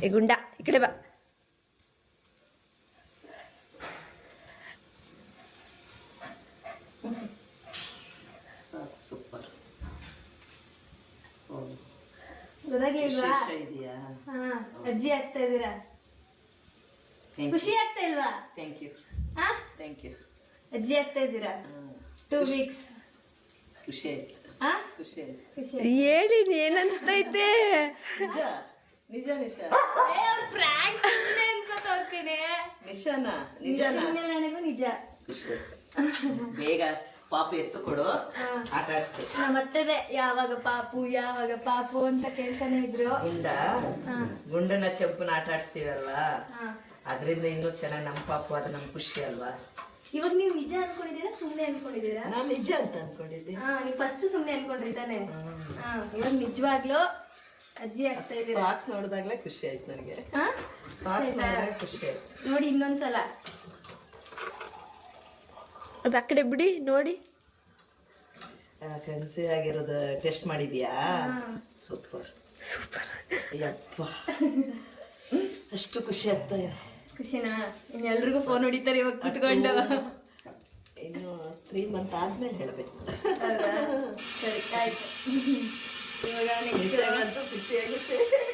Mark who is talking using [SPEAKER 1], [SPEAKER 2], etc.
[SPEAKER 1] ಏ ಗುಂಡ ಈ ಕಡೆ ಬಾ.
[SPEAKER 2] ಸೂಪರ್.
[SPEAKER 1] ಗೊತ್ತಾಗ್ಲಿಲ್ವಾ?
[SPEAKER 2] ವಿಶೇಷ ಇದೆಯಾ?
[SPEAKER 1] ಹಾ, ಅಜ್ಜಿ ಆಗ್ತಾ ಇದ್ದೀರಾ. ಖುಷಿ ಆಗ್ತಾ ಇಲ್ವಾ?
[SPEAKER 2] Thank you.
[SPEAKER 1] ಹಾ,
[SPEAKER 2] ಥ್ಯಾಂಕ್ ಯು.
[SPEAKER 1] ಅಜ್ಜಿ ಆಗ್ತಾ ಇದ್ದೀರಾ. 2 ವೀಕ್ಸ್.
[SPEAKER 2] ಖುಷಿ ಆಯ್ತು.
[SPEAKER 1] ಹಾ,
[SPEAKER 2] ಖುಷಿ ಆಯ್ತು.
[SPEAKER 1] ಖುಷಿ.
[SPEAKER 3] ಹೇಳಿ ಏನ್ ಅನ್ಸ್ತೈತೆ?
[SPEAKER 2] ನಿಜ ನಿಜ ನಿಶಾ.
[SPEAKER 1] ಏ ಅವ್ರು ಪ್ರಾಂಕ್ ಸುಮ್ಮನೆ ಅನ್ಕೋತೋರ್ಕೇನೆ.
[SPEAKER 2] ನಿಶಾನಾ ನಿಜನಾ?
[SPEAKER 1] ನನಗೂ ನಿಜ.
[SPEAKER 2] ಖುಷಿ ಆಯ್ತು. ಬೇಗ ಪಾಪು ಎತ್ತು ಕೊಡು, ಆಟ ಆಡಿಸ್ತೀನಿ.
[SPEAKER 1] ನಮ್ಮತ್ತದೆ ಯಾವಾಗ ಪಾಪು ಅಂತ ಕೇಳ್ತಾನೆ ಇದ್ರು.
[SPEAKER 2] ಗುಂಡನ ಚೆಂಪನ ಆಟ ಆಡಿಸ್ತೀವಲ್ವಾ, ಅದರಿಂದ ಇನ್ನೂ ಚೆನ್ನಾಗಿ ನಮ್ಮ ಪಾಪು ಅದು ನಮ್ ಖುಷಿ ಅಲ್ವಾ.
[SPEAKER 1] ಇವಾಗ ನೀವು ನಿಜ ಅನ್ಕೊಂಡಿದ್ದೀರಾ ಸುಮ್ನೆ ಅನ್ಕೊಂಡಿದ್ದೀರಾ?
[SPEAKER 2] ನಾನು ನಿಜ ಅಂತ ಅನ್ಕೊಂಡಿದ್ದೆ.
[SPEAKER 1] ನೀವು ಫಸ್ಟ್ ಸುಮ್ನೆ ಅನ್ಕೊಂಡ್ರಿ ತಾನೆ. ಇವಾಗ ನಿಜವಾಗ್ಲೂ ಅಜ್ಜಿ ಆಗ್ತಾ ಇದ್ದೀರಾ.
[SPEAKER 2] ಸಾಕ್ಸ್ ನೋಡಿದಾಗ್ಲೇ ಖುಷಿ ಆಯ್ತು ನನಗೆ. ಸಾಕ್ಸ್ ನೋಡಿದಾಗ ಖುಷಿ ಆಯ್ತು.
[SPEAKER 1] ನೋಡಿ ಇನ್ನೊಂದ್ಸಲ.
[SPEAKER 3] ಅದ್ ಆ ಕಡೆ ಬಿಡಿ ನೋಡಿ.
[SPEAKER 2] ಕನ್ಸಿ ಆಗಿರೋದು ಟೆಸ್ಟ್ ಮಾಡಿದ್ಯಾ? Super
[SPEAKER 3] super.
[SPEAKER 2] ಯಪ್ಪ ಅಷ್ಟು ಖುಷಿ ಆಗ್ತಾ ಇದೆ.
[SPEAKER 1] ಖುಷಿನಾ? ಇನ್ನೆಲ್ರಿಗೂ ಫೋನ್ ಹೊಡಿತಾರೆ ಇವಾಗ ಕುತ್ಕೊಂಡು.
[SPEAKER 2] ಇನ್ನು 3 ಮಂತ್ ಆದ್ಮೇಲೆ ಹೇಳ್ಬೇಕು.
[SPEAKER 1] ಹೌದಾ? ಸರಿ ಆಯ್ತು. ಇವಾಗ ನೆಕ್ಸ್ಟ್
[SPEAKER 2] ಖುಷಿ